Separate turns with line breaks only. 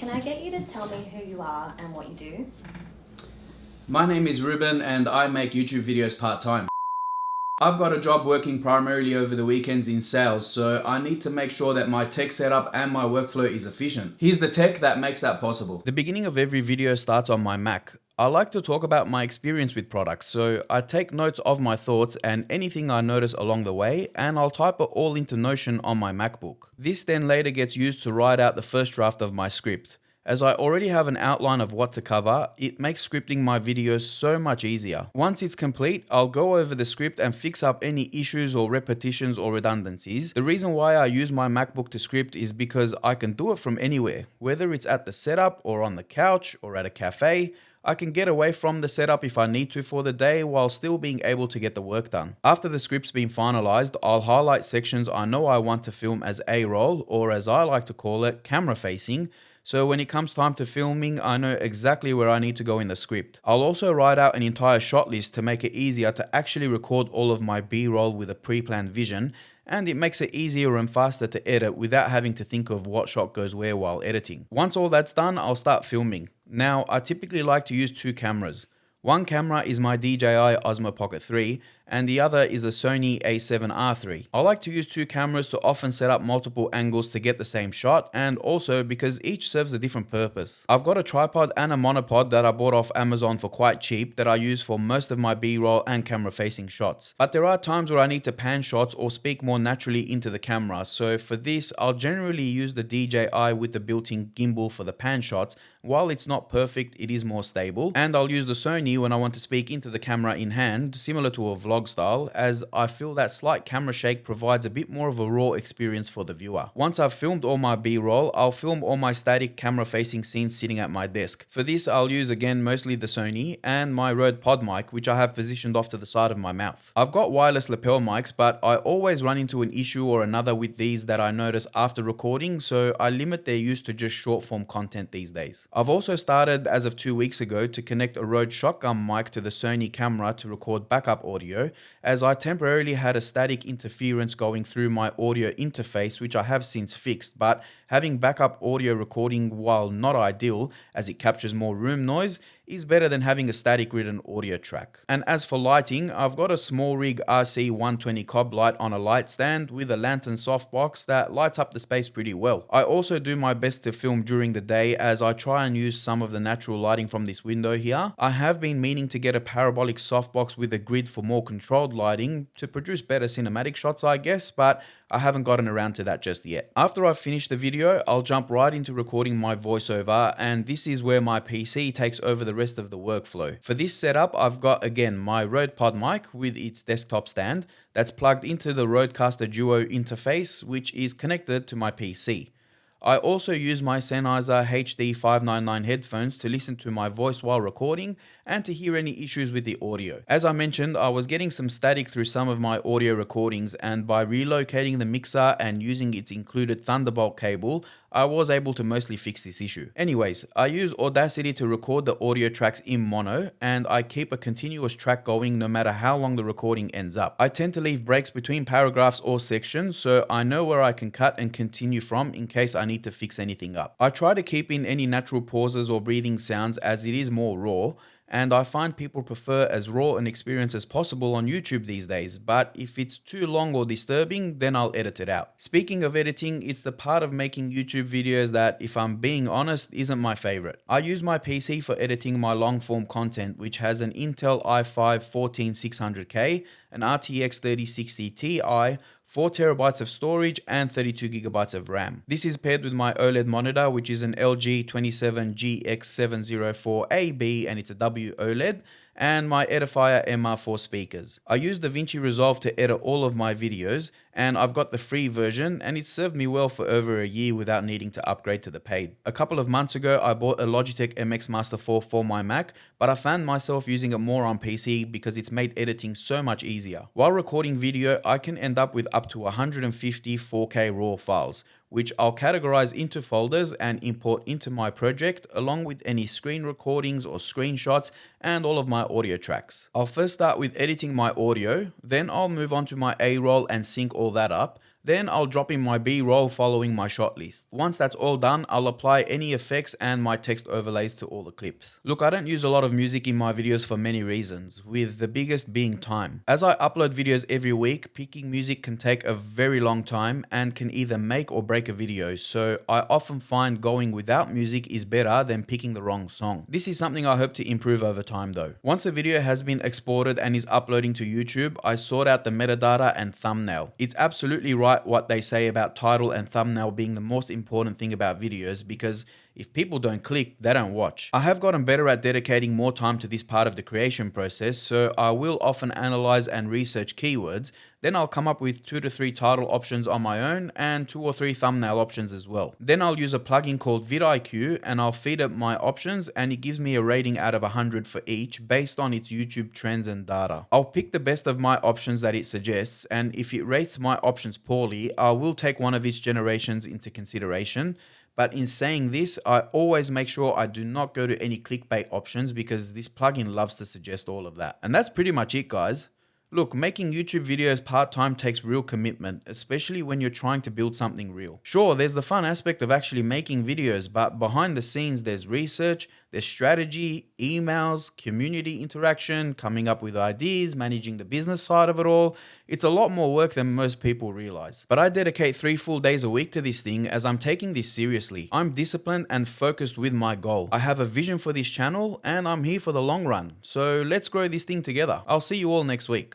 can I get you to tell me who you are and what you do?
My name is Ruben and I make YouTube videos part-time. I've got a job working primarily over the weekends in sales, so I need to make sure that my tech setup and my workflow is efficient. Here's the tech that makes that possible. The beginning of every video starts on my Mac. I like to talk about my experience with products, so I take notes of my thoughts and anything I notice along the way, and I'll type it all into Notion on my MacBook. This then later gets used to write out the first draft of my script. As I already have an outline of what to cover, it makes scripting my videos so much easier. Once it's complete, I'll go over the script and fix up any issues or repetitions or redundancies. The reason why I use my MacBook to script is because I can do it from anywhere, whether it's at the setup or on the couch or at a cafe. I can get away from the setup if I need to for the day while still being able to get the work done. After the script's been finalized, I'll highlight sections I know I want to film as A-roll, or as I like to call it, camera facing. So when it comes time to filming, I know exactly where I need to go in the script. I'll also write out an entire shot list to make it easier to actually record all of my B-roll with a pre-planned vision, and it makes it easier and faster to edit without having to think of what shot goes where while editing. Once all that's done, I'll start filming. Now, I typically like to use two cameras. One camera is my DJI Osmo Pocket 3 and the other is a Sony A7R III. I like to use two cameras to often set up multiple angles to get the same shot, and also because each serves a different purpose. I've got a tripod and a monopod that I bought off Amazon for quite cheap that I use for most of my B-roll and camera facing shots. But there are times where I need to pan shots or speak more naturally into the camera, so for this I'll generally use the DJI with the built-in gimbal for the pan shots. While it's not perfect, it is more stable, and I'll use the Sony when I want to speak into the camera in hand, similar to a vlog style, as I feel that slight camera shake provides a bit more of a raw experience for the viewer. Once I've filmed all my B-roll, I'll film all my static camera facing scenes sitting at my desk. For this, I'll use again mostly the Sony and my Rode Pod mic, which I have positioned off to the side of my mouth. I've got wireless lapel mics, but I always run into an issue or another with these that I notice after recording, so I limit their use to just short form content these days. I've also started, as of 2 weeks ago, to connect a Rode shotgun mic to the Sony camera to record backup audio, as I temporarily had a static interference going through my audio interface, which I have since fixed, but having backup audio recording, while not ideal as it captures more room noise, is better than having a static ridden audio track. And as for lighting, I've got a SmallRig RC120 cob light on a light stand with a lantern softbox that lights up the space pretty well. I also do my best to film during the day, as I try and use some of the natural lighting from this window here. I have been meaning to get a parabolic softbox with a grid for more controlled lighting to produce better cinematic shots, I guess, but I haven't gotten around to that just yet. After I've finished the video, I'll jump right into recording my voiceover, and this is where my PC takes over the rest of the workflow. For this setup, I've got again my Rode Pod mic with its desktop stand that's plugged into the Rodecaster Duo interface, which is connected to my PC. I also use my Sennheiser HD599 headphones to listen to my voice while recording and to hear any issues with the audio. As I mentioned, I was getting some static through some of my audio recordings, and by relocating the mixer and using its included Thunderbolt cable, I was able to mostly fix this issue. Anyways, I use Audacity to record the audio tracks in mono, and I keep a continuous track going no matter how long the recording ends up. I tend to leave breaks between paragraphs or sections, so I know where I can cut and continue from in case I need to fix anything up. I try to keep in any natural pauses or breathing sounds, as it is more raw, and I find people prefer as raw an experience as possible on YouTube these days, but if it's too long or disturbing, then I'll edit it out. Speaking of editing, it's the part of making YouTube videos that, if I'm being honest, isn't my favorite. I use my PC for editing my long form content, which has an Intel i5-14600K, an RTX 3060 Ti, 4TB of storage and 32GB of RAM. This is paired with my OLED monitor, which is an LG 27GX704AB, and it's a W OLED, and my Edifier MR4 speakers. I use DaVinci Resolve to edit all of my videos, and I've got the free version, and it's served me well for over a year without needing to upgrade to the paid. A couple of months ago, I bought a Logitech MX Master 4 for my Mac, but I found myself using it more on PC because it's made editing so much easier. While recording video, I can end up with up to 150 4K RAW files, which I'll categorize into folders and import into my project, along with any screen recordings or screenshots and all of my audio tracks. I'll first start with editing my audio, then I'll move on to my A-roll and sync all that up. Then I'll drop in my B-roll following my shot list. Once that's all done, I'll apply any effects and my text overlays to all the clips. Look, I don't use a lot of music in my videos for many reasons, with the biggest being time. As I upload videos every week, picking music can take a very long time and can either make or break a video, so I often find going without music is better than picking the wrong song. This is something I hope to improve over time though. Once a video has been exported and is uploading to YouTube, I sort out the metadata and thumbnail. It's absolutely right what they say about title and thumbnail being the most important thing about videos, because if people don't click, they don't watch. I have gotten better at dedicating more time to this part of the creation process, so I will often analyze and research keywords. Then I'll come up with 2 to 3 title options on my own and 2 or 3 thumbnail options as well. Then I'll use a plugin called vidIQ and I'll feed it my options, and it gives me a rating out of 100 for each based on its YouTube trends and data. I'll pick the best of my options that it suggests, and if it rates my options poorly, I will take one of its generations into consideration. But in saying this, I always make sure I do not go to any clickbait options, because this plugin loves to suggest all of that. And that's pretty much it, guys. Look, making YouTube videos part-time takes real commitment, especially when you're trying to build something real. Sure, there's the fun aspect of actually making videos, but behind the scenes there's research, there's strategy, emails, community interaction, coming up with ideas, managing the business side of it all. It's a lot more work than most people realize. But I dedicate 3 full days a week to this thing, as I'm taking this seriously. I'm disciplined and focused with my goal. I have a vision for this channel and I'm here for the long run. So let's grow this thing together. I'll see you all next week.